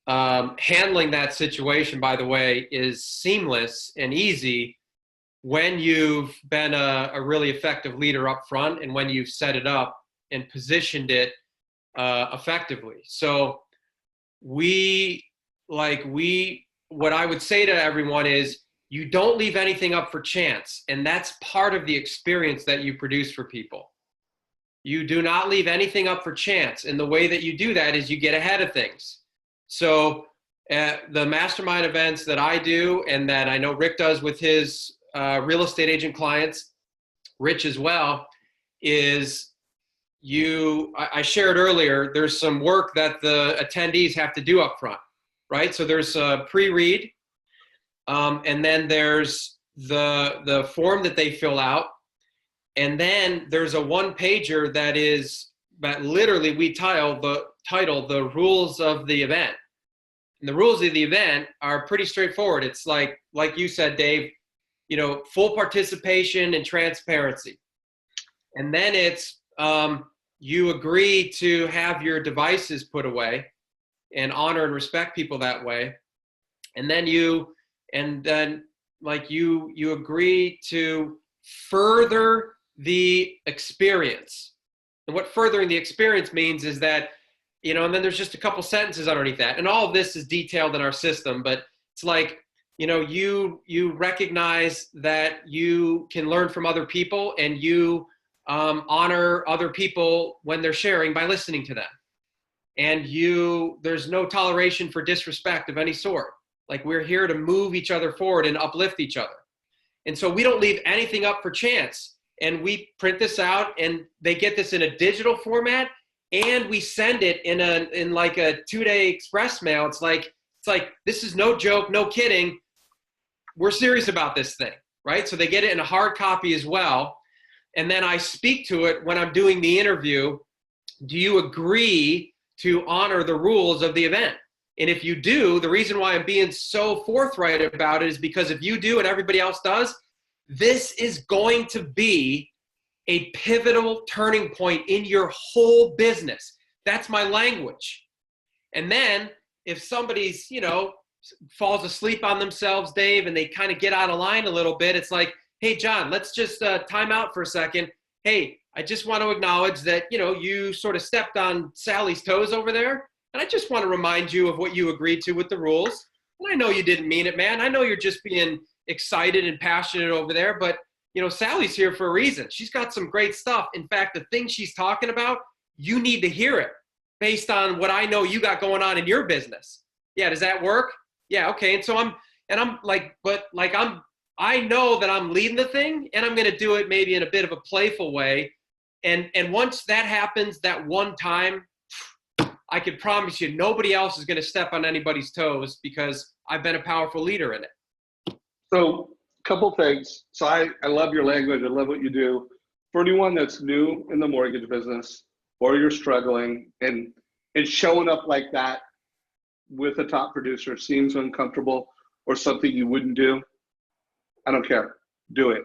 Handling that situation, by the way, is seamless and easy when you've been a really effective leader up front and when you've set it up and positioned it effectively. So what I would say to everyone is, you don't leave anything up for chance. And that's part of the experience that you produce for people. You do not leave anything up for chance. And the way that you do that is you get ahead of things. So the mastermind events that I do, and that I know Rick does with his real estate agent clients, Rich as well, is I shared earlier, there's some work that the attendees have to do up front, right? So there's a pre-read, and then there's the form that they fill out, and then there's a one-pager that literally we title the rules of the event. And the rules of the event are pretty straightforward. It's like you said, Dave, full participation and transparency. And then it's you agree to have your devices put away and honor and respect people that way. And then you agree to further the experience. And what furthering the experience means is that, and then there's just a couple sentences underneath that. And all of this is detailed in our system, but it's like, you recognize that you can learn from other people, and you honor other people when they're sharing by listening to them. And there's no toleration for disrespect of any sort. Like, we're here to move each other forward and uplift each other. And so we don't leave anything up for chance. And we print this out, and they get this in a digital format, and we send it in like a 2-day express mail. It's like, this is no joke, no kidding. We're serious about this thing, right? So they get it in a hard copy as well. And then I speak to it when I'm doing the interview. Do you agree to honor the rules of the event? And if you do, the reason why I'm being so forthright about it is because if you do and everybody else does, this is going to be a pivotal turning point in your whole business. That's my language. And then if somebody's, falls asleep on themselves, Dave, and they kind of get out of line a little bit, it's like, hey, John, let's just time out for a second. Hey, I just want to acknowledge that, you sort of stepped on Sally's toes over there. And I just want to remind you of what you agreed to with the rules. And I know you didn't mean it, man. I know you're just being excited and passionate over there, but Sally's here for a reason. She's got some great stuff. In fact, the thing she's talking about, you need to hear it based on what I know you got going on in your business. Yeah, does that work? Yeah, okay. And so I know that I'm leading the thing, and I'm going to do it maybe in a bit of a playful way. And once that happens that one time, I can promise you nobody else is going to step on anybody's toes, because I've been a powerful leader in it. So a couple things. So I love your language. I love what you do. For anyone that's new in the mortgage business, or you're struggling, and showing up like that with a top producer seems uncomfortable or something you wouldn't do, I don't care. Do it.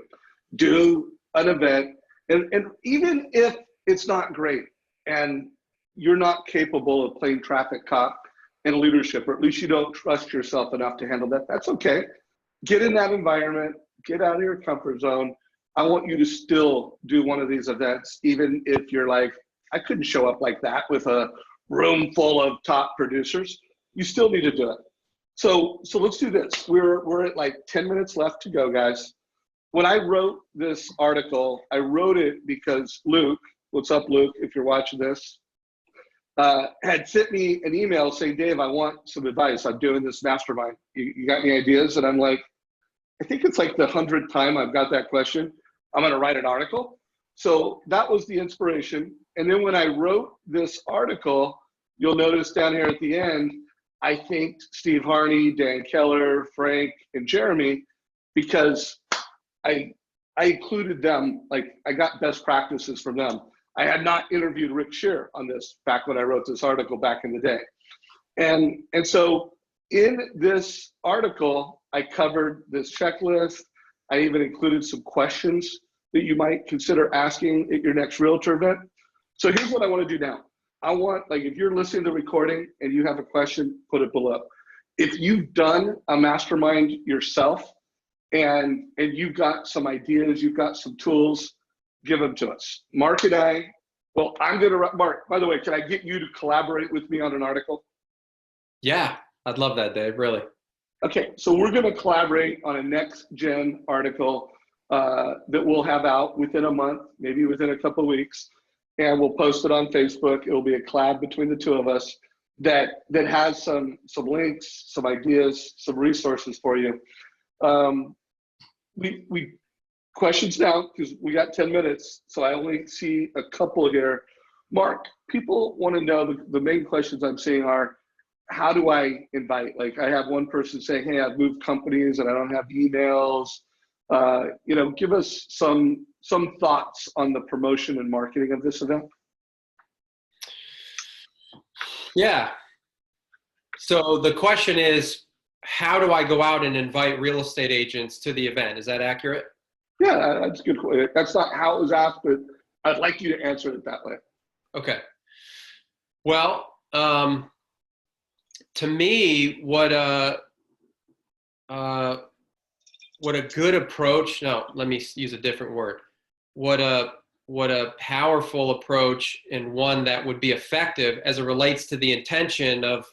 Do an event. And even if it's not great and you're not capable of playing traffic cop and leadership, or at least you don't trust yourself enough to handle that, that's okay. Get in that environment. Get out of your comfort zone. I want you to still do one of these events, even if you're like, I couldn't show up like that with a room full of top producers. You still need to do it. So let's do this. We're at like 10 minutes left to go, guys. When I wrote this article, I wrote it because Luke, what's up, Luke, if you're watching this, had sent me an email saying, Dave, I want some advice. I'm doing this mastermind. You got any ideas? And I'm like, I think it's like the 100th time I've got that question. I'm going to write an article. So that was the inspiration. And then when I wrote this article, you'll notice down here at the end, I thanked Steve Harney, Dan Keller, Frank, and Jeremy, because I included them. Like, I got best practices from them. I had not interviewed Rick Shear on this back when I wrote this article back in the day. And so in this article, I covered this checklist. I even included some questions that you might consider asking at your next realtor event. So here's what I want to do now. I want, like, if you're listening to the recording and you have a question, put it below. If you've done a mastermind yourself and you've got some ideas, you've got some tools, give them to us. Marc and I, well, Marc, by the way, can I get you to collaborate with me on an article? Yeah, I'd love that, Dave, really. Okay, so we're going to collaborate on a next gen article that we'll have out within a month, maybe within a couple of weeks, and we'll post it on Facebook. It'll be a collab between the two of us that has some links, some ideas, some resources for you. We questions now, because we got 10 minutes, so I only see a couple here. Marc, people want to know, the main questions I'm seeing are, how do I invite? Like, I have one person saying, hey, I've moved companies and I don't have emails. Give us some thoughts on the promotion and marketing of this event. Yeah. So the question is, how do I go out and invite real estate agents to the event? Is that accurate? Yeah, that's a good question. That's not how it was asked, but I'd like you to answer it that way. Okay. Well, to me, what a good approach, no, let me use a different word. What a powerful approach, and one that would be effective as it relates to the intention of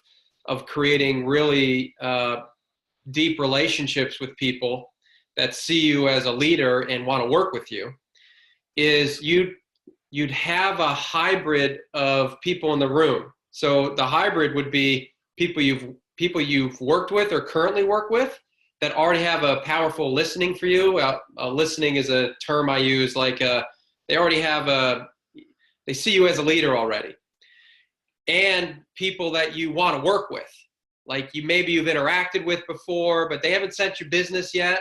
creating really deep relationships with people that see you as a leader and want to work with you, is you'd have a hybrid of people in the room. So the hybrid would be people you've worked with or currently work with that already have a powerful listening for you. Listening is a term I use, like they already have they see you as a leader already. And people that you want to work with, like maybe you've interacted with before, but they haven't sent you business yet.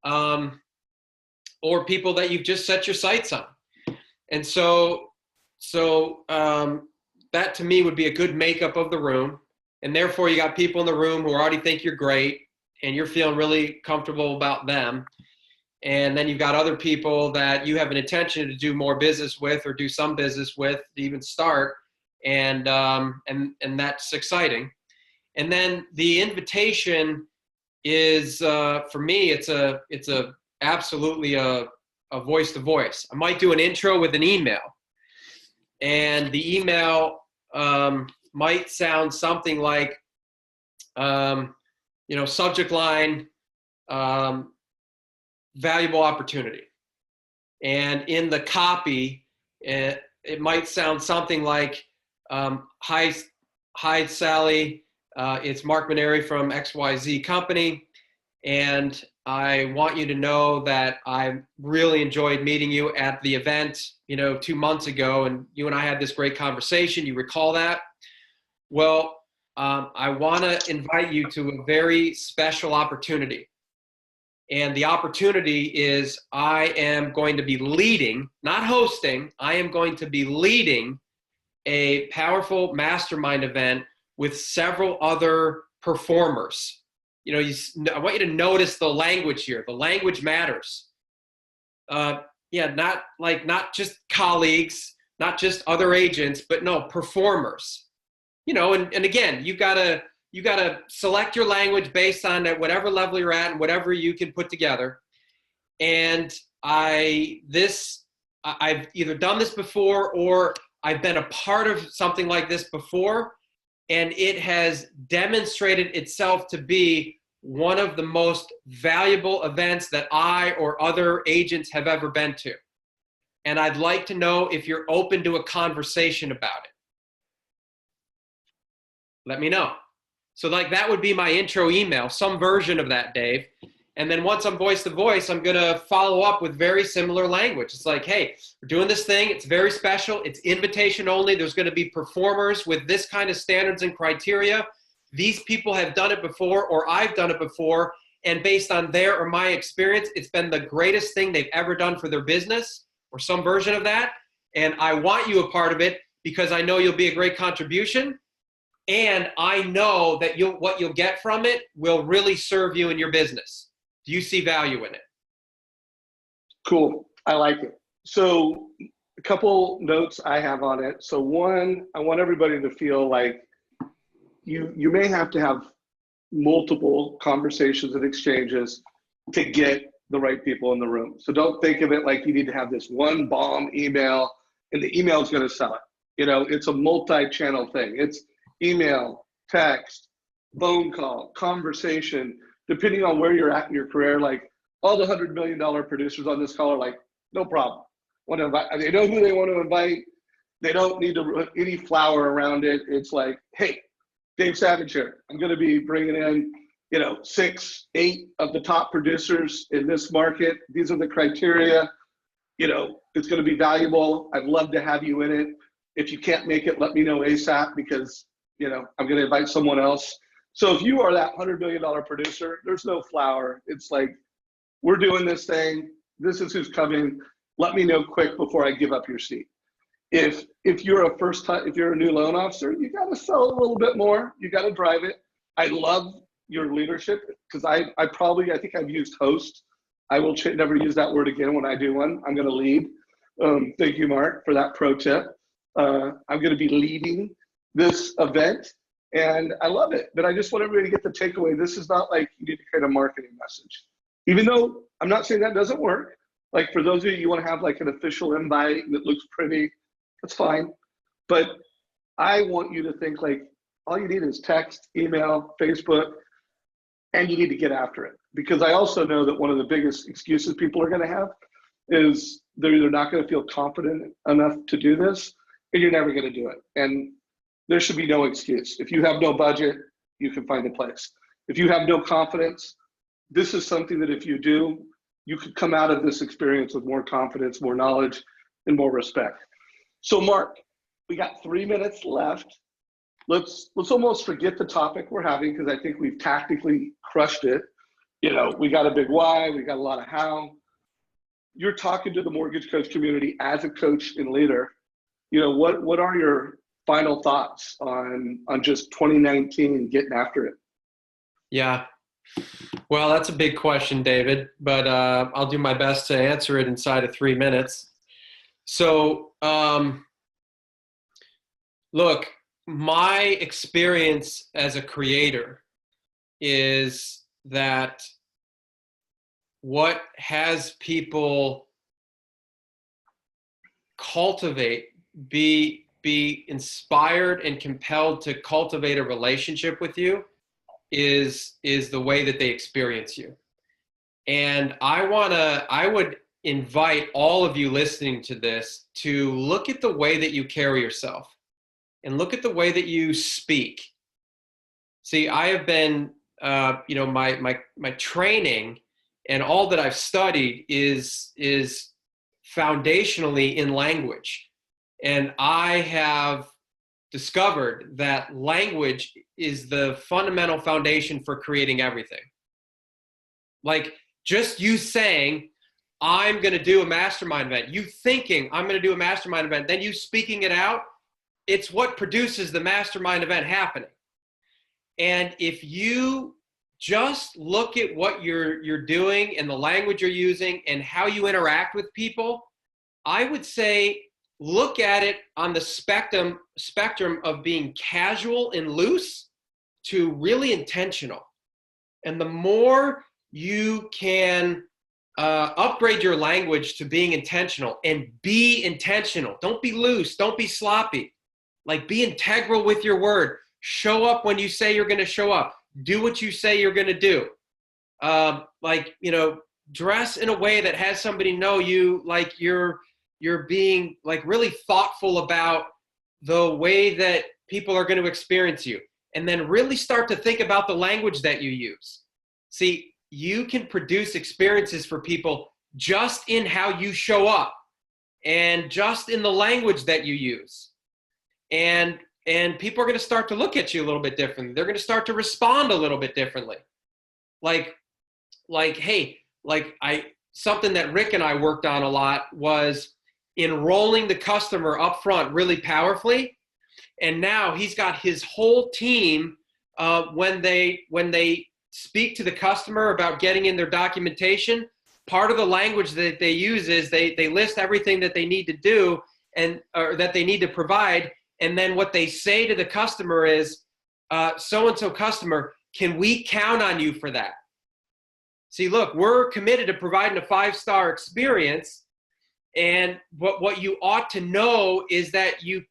Or people that you've just set your sights on. And so that to me would be a good makeup of the room. And therefore you got people in the room who already think you're great and you're feeling really comfortable about them. And then you've got other people that you have an intention to do more business with or do some business with to even start. And that's exciting. And then the invitation is, for me, it's absolutely a voice to voice. I might do an intro with an email, and the email might sound something like, subject line, valuable opportunity. And in the copy, it might sound something like, hi Sally, it's Marc Manieri from XYZ company, and I want you to know that I really enjoyed meeting you at the event, 2 months ago, and you and I had this great conversation. You recall that? Well, I want to invite you to a very special opportunity. And the opportunity is I am going to be leading, not hosting, I am going to be leading a powerful mastermind event with several other performers. I want you to notice the language here. The language matters. Not just colleagues, not just other agents, but no, performers. And again, you gotta select your language based on at whatever level you're at and whatever you can put together. And I've either done this before or I've been a part of something like this before, and it has demonstrated itself to be one of the most valuable events that I or other agents have ever been to. And I'd like to know if you're open to a conversation about it. Let me know. So that would be my intro email, some version of that, Dave. And then once I'm voice to voice, I'm going to follow up with very similar language. It's like, hey, we're doing this thing. It's very special. It's invitation only. There's going to be performers with this kind of standards and criteria. These people have done it before, or I've done it before. And based on their or my experience, it's been the greatest thing they've ever done for their business or some version of that. And I want you a part of it because I know you'll be a great contribution. And I know that what you'll get from it will really serve you in your business. Do you see value in it? Cool. I like it. So a couple notes I have on it. So one, I want everybody to feel like you may have to have multiple conversations and exchanges to get the right people in the room. So don't think of it like you need to have this one bomb email and the email is going to sell it. You know, it's a multi-channel thing. It's email, text, phone call, conversation, depending on where you're at in your career. Like all the $100 million producers on this call are like, no problem. Want to invite, they know who they want to invite. They don't need to put any flower around it. It's like, hey, Dave Savage here. I'm going to be bringing in, 6, 8 of the top producers in this market. These are the criteria. It's going to be valuable. I'd love to have you in it. If you can't make it, let me know ASAP because, I'm going to invite someone else. So if you are that $100 million producer, there's no flower. It's like, we're doing this thing. This is who's coming. Let me know quick before I give up your seat. If you're if you're a new loan officer, you got to sell a little bit more. You got to drive it. I love your leadership because I think I've used host. I will never use that word again when I do one. I'm going to lead. Thank you, Mark, for that pro tip. I'm going to be leading this event and I love it. But I just want everybody to get the takeaway. This is not like you need to create a marketing message. Even though I'm not saying that doesn't work. Like for those of you want to have like an official invite that looks pretty, that's fine. But I want you to think like all you need is text, email, Facebook, and you need to get after it. Because I also know that one of the biggest excuses people are going to have is they're either not going to feel confident enough to do this, and you're never going to do it. And there should be no excuse. If you have no budget, you can find a place. If you have no confidence, this is something that if you do, you could come out of this experience with more confidence, more knowledge, and more respect. So Mark, we got 3 minutes left. Let's almost forget the topic we're having because I think we've tactically crushed it. We got a big why, we got a lot of how. You're talking to the mortgage coach community as a coach and leader. What are your final thoughts on just 2019 and getting after it? Yeah. Well, that's a big question, David, but I'll do my best to answer it inside of 3 minutes. So, look, my experience as a creator is that what has people cultivate, be inspired and compelled to cultivate a relationship with you is the way that they experience you. And I would invite all of you listening to this to look at the way that you carry yourself and look at the way that you speak. See, I have been, my training and all that I've studied is foundationally in language. And I have discovered that language is the fundamental foundation for creating everything. Like just you saying, I'm going to do a mastermind event, you thinking I'm going to do a mastermind event, then you speaking it out, it's what produces the mastermind event happening. And if you just look at what you're doing and the language you're using and how you interact with people, I would say look at it on the spectrum of being casual and loose to really intentional. And the more you can upgrade your language to being intentional and be intentional. Don't be loose. Don't be sloppy. Like be integral with your word. Show up when you say you're going to show up. Do what you say you're going to do. Dress in a way that has somebody know you, like you're being like really thoughtful about the way that people are going to experience you. And then really start to think about the language that you use. See, you can produce experiences for people just in how you show up and just in the language that you use. And people are going to start to look at you a little bit differently. They're going to start to respond a little bit differently. Something that Rick and I worked on a lot was enrolling the customer up front really powerfully. And now he's got his whole team when they speak to the customer about getting in their documentation, part of the language that they use is they list everything that they need to do or that they need to provide. And then what they say to the customer is, so-and-so customer, can we count on you for that? See, look, we're committed to providing a 5-star experience. And what you ought to know is that you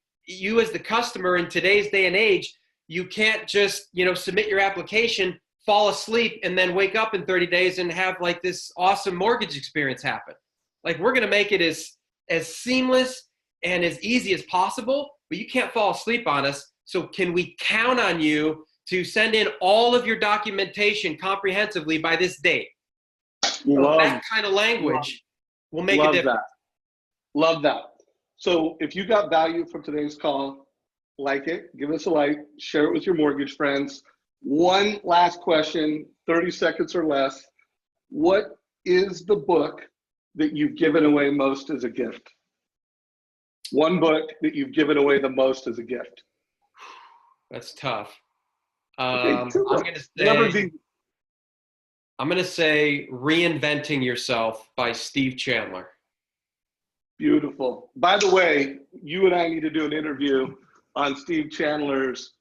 as the customer in today's day and age, you can't just, submit your application, fall asleep, and then wake up in 30 days and have like this awesome mortgage experience happen. Like, we're going to make it as seamless and as easy as possible, but you can't fall asleep on us. So can we count on you to send in all of your documentation comprehensively by this date? That kind of language will make a difference. Love that. So if you got value from today's call, like it, give us a like, share it with your mortgage friends. One last question, 30 seconds or less. What is the book that you've given away most as a gift? One book that you've given away the most as a gift. That's tough. Okay, I'm going to say Reinventing Yourself by Steve Chandler. Beautiful. By the way, you and I need to do an interview on Steve Chandler's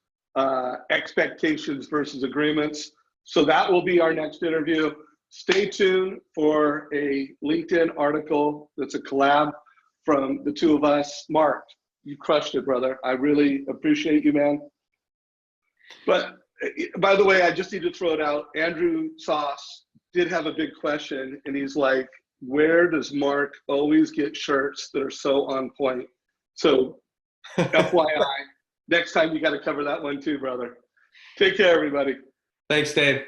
expectations versus agreements. So that will be our next interview. Stay tuned for a LinkedIn article that's a collab from the two of us. Marc, you crushed it, brother. I really appreciate you, man. But by the way, I just need to throw it out. Andrew Sauce did have a big question, and he's like, where does Marc always get shirts that are so on point? So FYI, next time you got to cover that one too, brother. Take care, everybody. Thanks, Dave.